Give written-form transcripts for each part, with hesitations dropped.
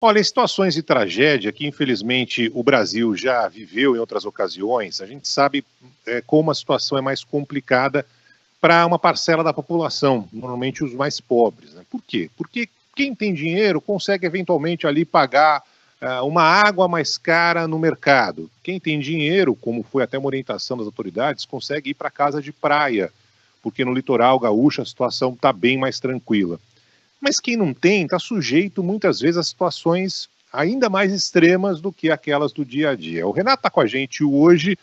Olha, em situações de tragédia que infelizmente o Brasil já viveu em outras ocasiões, a gente sabe como a situação é mais complicada para uma parcela da população, normalmente os mais pobres, né? Por quê? Porque quem tem dinheiro consegue eventualmente ali pagar uma água mais cara no mercado. Quem tem dinheiro, como foi até uma orientação das autoridades, consegue ir para casa de praia, porque no litoral gaúcho a situação está bem mais tranquila. Mas quem não tem está sujeito muitas vezes a situações ainda mais extremas do que aquelas do dia a dia. O Renato está com a gente hoje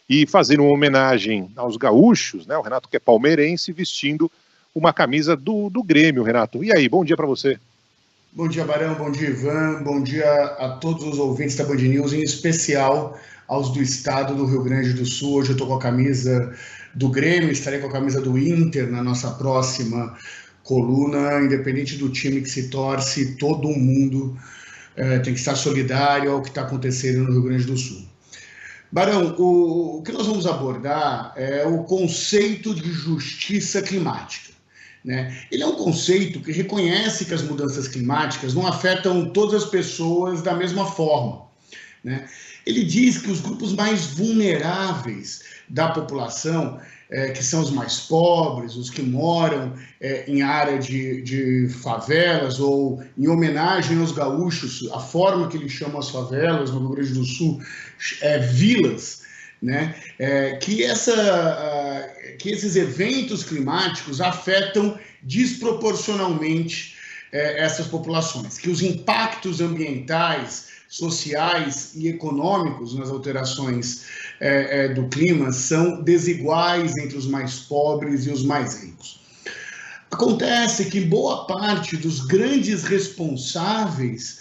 e fazendo uma homenagem aos gaúchos, né? O Renato que é palmeirense vestindo uma camisa do Grêmio, Renato. E aí, bom dia para você. Bom dia, Barão, bom dia, Ivan, bom dia a todos os ouvintes da Band News, em especial aos do estado do Rio Grande do Sul. Hoje eu estou com a camisa do Grêmio, estarei com a camisa do Inter na nossa próxima coluna. Independente do time que se torce, todo mundo tem que estar solidário ao que está acontecendo no Rio Grande do Sul. Barão, o que nós vamos abordar é o conceito de justiça climática. Né? Ele é um conceito que reconhece que as mudanças climáticas não afetam todas as pessoas da mesma forma. Né? Ele diz que os grupos mais vulneráveis da população, que são os mais pobres, os que moram em área de favelas, ou em homenagem aos gaúchos, a forma que eles chamam as favelas no Rio Grande do Sul é vilas, né? Que esses eventos climáticos afetam desproporcionalmente essas populações, que os impactos ambientais, sociais e econômicos nas alterações do clima são desiguais entre os mais pobres e os mais ricos. Acontece que boa parte dos grandes responsáveis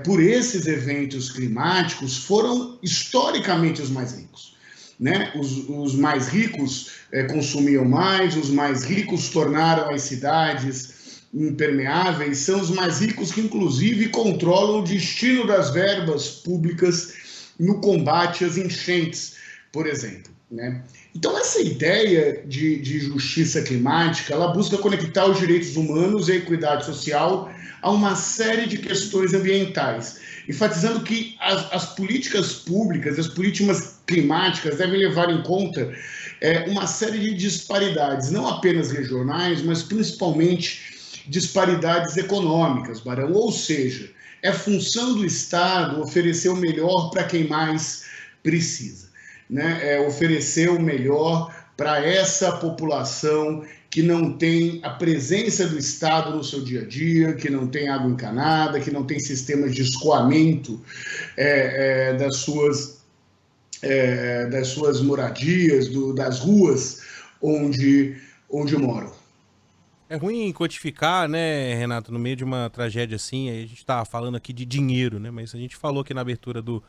por esses eventos climáticos foram historicamente os mais ricos. Né? Os mais ricos consumiam mais, os mais ricos tornaram as cidades impermeáveis, são os mais ricos que, inclusive, controlam o destino das verbas públicas no combate às enchentes, por exemplo. Né? Então, essa ideia de justiça climática, ela busca conectar os direitos humanos e a equidade social a uma série de questões ambientais, enfatizando que as políticas públicas, as políticas climáticas devem levar em conta uma série de disparidades, não apenas regionais, mas principalmente disparidades econômicas, Barão. Ou seja, é função do Estado oferecer o melhor para quem mais precisa, né? Oferecer o melhor para essa população que não tem a presença do Estado no seu dia a dia, que não tem água encanada, que não tem sistemas de escoamento das suas moradias, das ruas onde moram. É ruim quantificar, né, Renato, no meio de uma tragédia assim. A gente tá falando aqui de dinheiro, né, mas a gente falou aqui na abertura do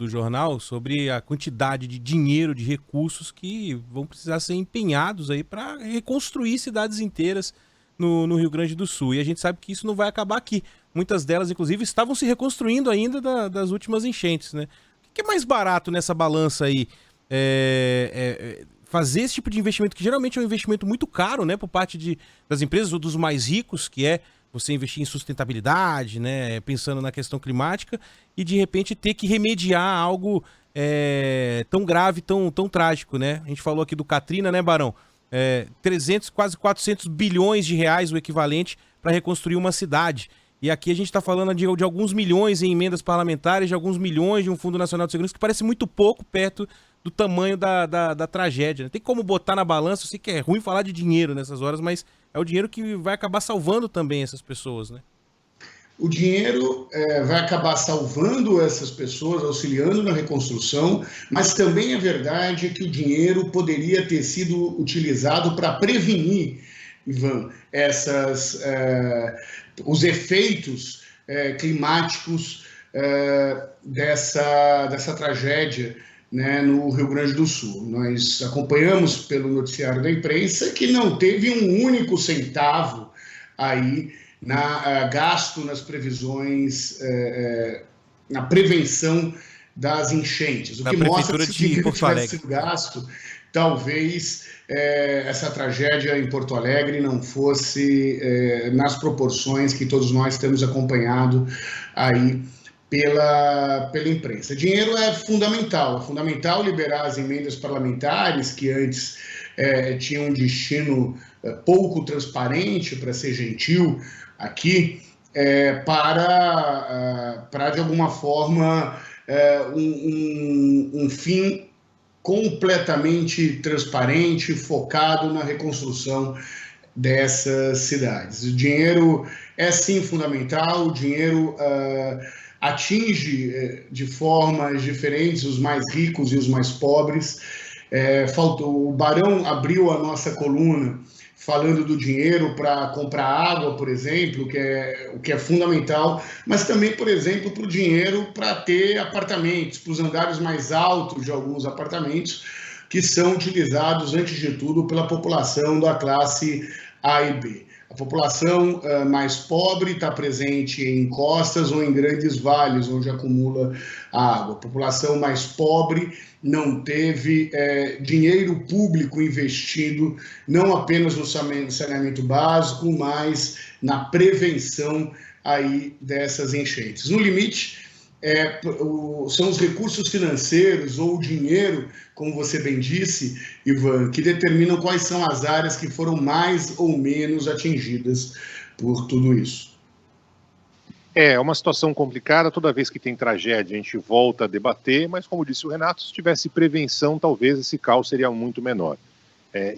jornal sobre a quantidade de dinheiro, de recursos que vão precisar ser empenhados aí para reconstruir cidades inteiras no Rio Grande do Sul. E a gente sabe que isso não vai acabar aqui. Muitas delas, inclusive, estavam se reconstruindo ainda das últimas enchentes, né? O que é mais barato nessa balança aí? Fazer esse tipo de investimento, que geralmente é um investimento muito caro, né, por parte das empresas ou dos mais ricos, que é você investir em sustentabilidade, né, pensando na questão climática, e de repente ter que remediar algo tão grave, tão trágico, né? A gente falou aqui do Katrina, né, Barão? 300, quase 400 bilhões de reais o equivalente para reconstruir uma cidade. E aqui a gente está falando de alguns milhões em emendas parlamentares, de alguns milhões de um Fundo Nacional de Segurança, que parece muito pouco perto do tamanho da tragédia. Né? Tem como botar na balança, eu sei que é ruim falar de dinheiro nessas horas, mas é o dinheiro que vai acabar salvando também essas pessoas, né? O dinheiro vai acabar salvando essas pessoas, auxiliando na reconstrução, mas também é verdade que o dinheiro poderia ter sido utilizado para prevenir, Ivan, os efeitos climáticos dessa tragédia, né, no Rio Grande do Sul. Nós acompanhamos pelo noticiário da imprensa que não teve um único centavo aí gasto nas previsões, na prevenção das enchentes. O que mostra que se tivesse sido gasto, talvez essa tragédia em Porto Alegre não fosse nas proporções que todos nós temos acompanhado aí pela imprensa. Dinheiro é fundamental liberar as emendas parlamentares que antes tinham um destino pouco transparente, para ser gentil aqui, para de alguma forma um fim completamente transparente, focado na reconstrução dessas cidades. O dinheiro é sim fundamental, o dinheiro atinge de formas diferentes os mais ricos e os mais pobres. O Barão abriu a nossa coluna falando do dinheiro para comprar água, por exemplo, o que é fundamental, mas também, por exemplo, para o dinheiro para ter apartamentos, para os andares mais altos de alguns apartamentos, que são utilizados, antes de tudo, pela população da classe A e B. A população mais pobre está presente em costas ou em grandes vales, onde acumula água. A população mais pobre não teve dinheiro público investido, não apenas no saneamento básico, mas na prevenção aí dessas enchentes. No limite, são os recursos financeiros ou o dinheiro, como você bem disse, Ivan, que determinam quais são as áreas que foram mais ou menos atingidas por tudo isso. É uma situação complicada, toda vez que tem tragédia a gente volta a debater, mas como disse o Renato, se tivesse prevenção, talvez esse caos seria muito menor.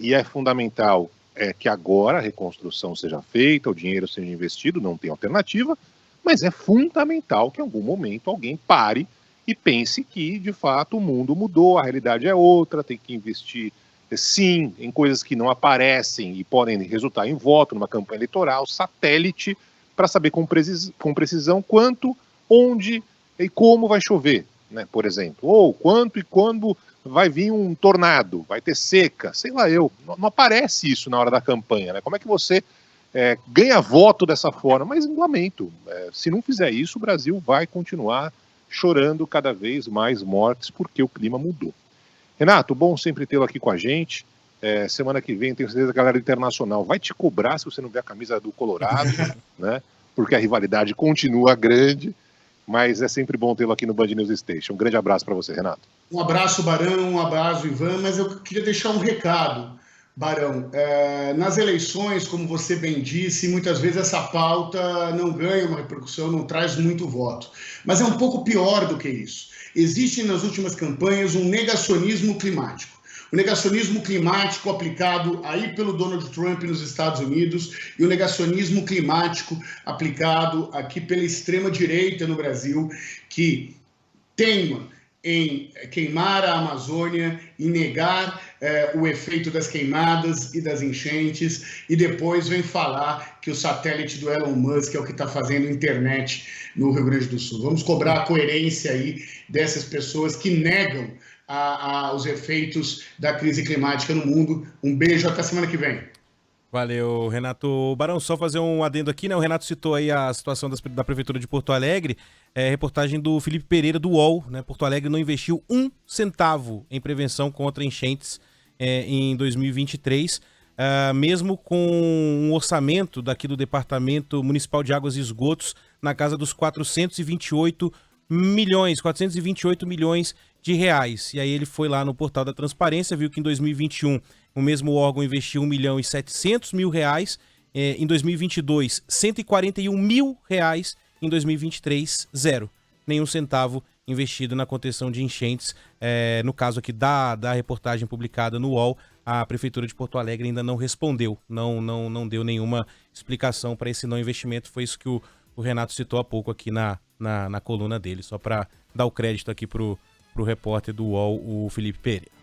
E é fundamental que agora a reconstrução seja feita, o dinheiro seja investido, não tem alternativa, mas é fundamental que em algum momento alguém pare e pense que, de fato, o mundo mudou, a realidade é outra, tem que investir, sim, em coisas que não aparecem e podem resultar em voto numa campanha eleitoral, satélite, para saber com precisão quanto, onde e como vai chover, né, por exemplo. Ou quanto e quando vai vir um tornado, vai ter seca, sei lá eu. Não aparece isso na hora da campanha, né? Como é que você ganha voto dessa forma? Mas lamento, se não fizer isso, o Brasil vai continuar chorando cada vez mais mortes porque o clima mudou. Renato, bom sempre tê-lo aqui com a gente. Semana que vem, tenho certeza que a galera internacional vai te cobrar se você não ver a camisa do Colorado, né? Porque a rivalidade continua grande, mas é sempre bom tê-lo aqui no Band News Station. Um grande abraço para você, Renato. Um abraço, Barão, um abraço, Ivan, mas eu queria deixar um recado, Barão. Nas eleições, como você bem disse, muitas vezes essa pauta não ganha uma repercussão, não traz muito voto. Mas é um pouco pior do que isso. Existe nas últimas campanhas um negacionismo climático. O negacionismo climático aplicado aí pelo Donald Trump nos Estados Unidos e o negacionismo climático aplicado aqui pela extrema-direita no Brasil, que teima em queimar a Amazônia e negar o efeito das queimadas e das enchentes, e depois vem falar que o satélite do Elon Musk é o que está fazendo internet no Rio Grande do Sul. Vamos cobrar a coerência aí dessas pessoas que negam os efeitos da crise climática no mundo. Um beijo, até semana que vem. Valeu, Renato. Barão, só fazer um adendo aqui, né? O Renato citou aí a situação da Prefeitura de Porto Alegre, reportagem do Felipe Pereira, do UOL, né? Porto Alegre não investiu 1 centavo em prevenção contra enchentes em 2023, mesmo com um orçamento daqui do Departamento Municipal de Águas e Esgotos na casa dos 428 milhões de reais. E aí ele foi lá no portal da Transparência, viu que em 2021 o mesmo órgão investiu R$1.700.000, em 2022 R$141.000, em 2023 zero, nenhum centavo investido na contenção de enchentes. No caso aqui da reportagem publicada no UOL, a Prefeitura de Porto Alegre ainda não respondeu, não deu nenhuma explicação para esse não investimento. Foi isso que o Renato citou há pouco aqui na coluna dele, só para dar o crédito aqui pro repórter do UOL, o Felipe Pereira.